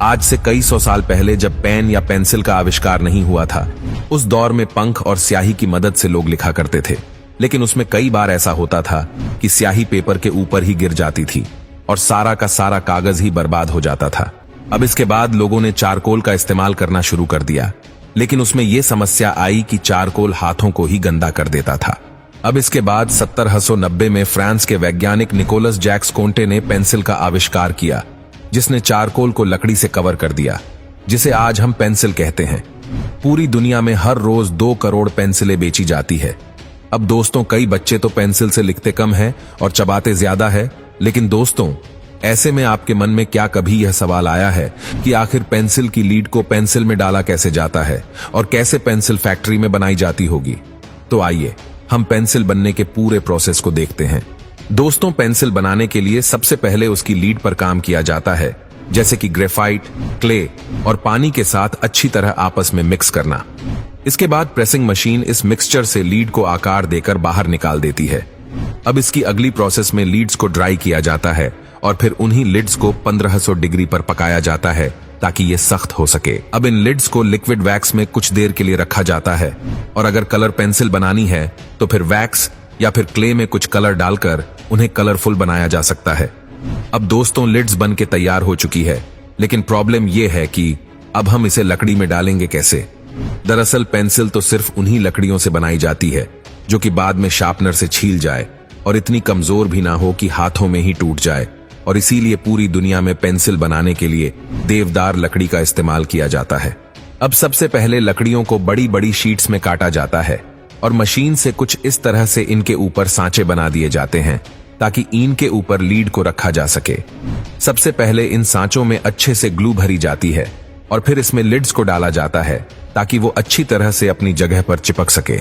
आज से कई सौ साल पहले जब पेन या पेंसिल का आविष्कार नहीं हुआ था, उस दौर में पंख और स्याही की मदद से लोग लिखा करते थे। लेकिन उसमें कई बार ऐसा होता था कि स्याही पेपर के ऊपर ही गिर जाती थी और सारा का सारा कागज ही बर्बाद हो जाता था। अब इसके बाद लोगों ने चारकोल का इस्तेमाल करना शुरू कर दिया, लेकिन उसमें यह समस्या आई कि चारकोल हाथों को ही गंदा कर देता था। अब इसके बाद 1790 में फ्रांस के वैज्ञानिक निकोलस जैक्स कोंटे ने पेंसिल का आविष्कार किया, जिसने चारकोल को लकड़ी से कवर कर दिया, जिसे आज हम पेंसिल कहते हैं। पूरी दुनिया में हर रोज 2 करोड़ पेंसिलें बेची जाती है। अब दोस्तों, कई बच्चे तो पेंसिल से लिखते कम है और चबाते ज्यादा है, लेकिन दोस्तों, ऐसे में आपके मन में क्या कभी यह सवाल आया है कि आखिर पेंसिल की लीड को पेंसिल में डाला कैसे जाता है और कैसे पेंसिल फैक्ट्री में बनाई जाती होगी? तो आइए हम पेंसिल बनने के पूरे प्रोसेस को देखते हैं। दोस्तों, पेंसिल बनाने के लिए सबसे पहले उसकी लीड पर काम किया जाता है, जैसे कि ग्रेफाइट, क्ले और पानी के साथ अच्छी तरह आपस में मिक्स करना। इसके बाद प्रेसिंग मशीन इस मिक्सचर से लीड को आकार देकर बाहर निकाल देती है। अब इसकी अगली प्रोसेस में लीड्स को ड्राई किया जाता है और फिर उन्हीं लिड्स को 1500 डिग्री पर पकाया जाता है ताकि ये सख्त हो सके। अब इन लिड्स को लिक्विड वैक्स में कुछ देर के लिए रखा जाता है और अगर कलर पेंसिल बनानी है तो फिर वैक्स या फिर क्ले में कुछ कलर डालकर उन्हें कलरफुल बनाया जा सकता है। अब दोस्तों, लिड्स बन के तैयार हो चुकी है, लेकिन प्रॉब्लम यह है कि अब हम इसे लकड़ी में डालेंगे कैसे? दरअसल पेंसिल तो सिर्फ उन्हीं लकड़ियों से बनाई जाती है जो कि बाद में शार्पनर से छील जाए और इतनी कमजोर भी ना हो कि हाथों में ही टूट जाए, और इसीलिए पूरी दुनिया में पेंसिल बनाने के लिए देवदार लकड़ी का इस्तेमाल किया जाता है। अब सबसे पहले लकड़ियों को बड़ी बड़ी शीट्स में काटा जाता है और मशीन से कुछ इस तरह से इनके ऊपर सांचे बना दिए जाते हैं ताकि ईन के ऊपर लीड को रखा जा सके। सबसे पहले इन सांचों में अच्छे से ग्लू भरी जाती है और फिर इसमें लिड्स को डाला जाता है ताकि वो अच्छी तरह से अपनी जगह पर चिपक सके।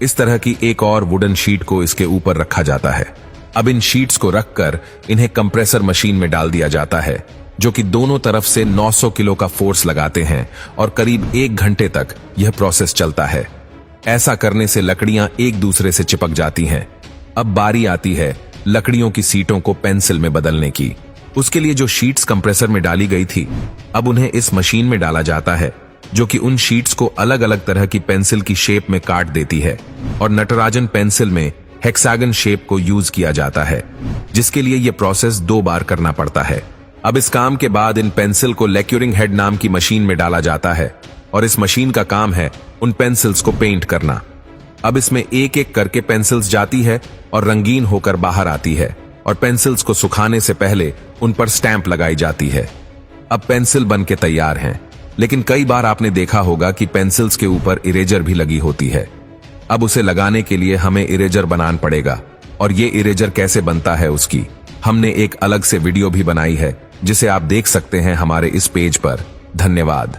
इस तरह की एक और वुडन शीट को इसके ऊपर रखा जाता है। अब इन शीट्स को रखकर इन्हें कंप्रेसर मशीन में डाल दिया जाता है, जो कि दोनों तरफ से 900 किलो का फोर्स लगाते हैं और करीब 1 घंटे तक यह प्रोसेस चलता है। ऐसा करने से लकड़ियां एक दूसरे से चिपक जाती हैं। अब बारी आती है लकड़ियों की सीटों को पेंसिल में बदलने की। उसके लिए जो शीट्स कंप्रेसर में डाली गई थी, अब उन्हें इस मशीन में डाला जाता है, जो कि उन शीट्स को अलग अलग तरह की पेंसिल की शेप में काट देती है और नटराजन पेंसिल में हेक्सागन शेप को यूज किया जाता है, जिसके लिए यह प्रोसेस 2 बार करना पड़ता है। अब इस काम के बाद इन पेंसिल को लेक्यूरिंग हेड नाम की मशीन में डाला जाता है और इस मशीन का काम है उन पेंसिल्स को पेंट करना। अब इसमें एक एक करके पेंसिल्स जाती है और रंगीन होकर बाहर आती है और पेंसिल्स को सुखाने से पहले उन पर स्टैंप लगाई जाती है। अब पेंसिल बन के तैयार हैं, लेकिन कई बार आपने देखा होगा कि पेंसिल्स के ऊपर इरेजर भी लगी होती है। अब उसे लगाने के लिए हमें इरेजर बनाना पड़ेगा, और ये इरेजर कैसे बनता है उसकी हमने एक अलग से वीडियो भी बनाई है, जिसे आप देख सकते हैं हमारे इस पेज पर। धन्यवाद।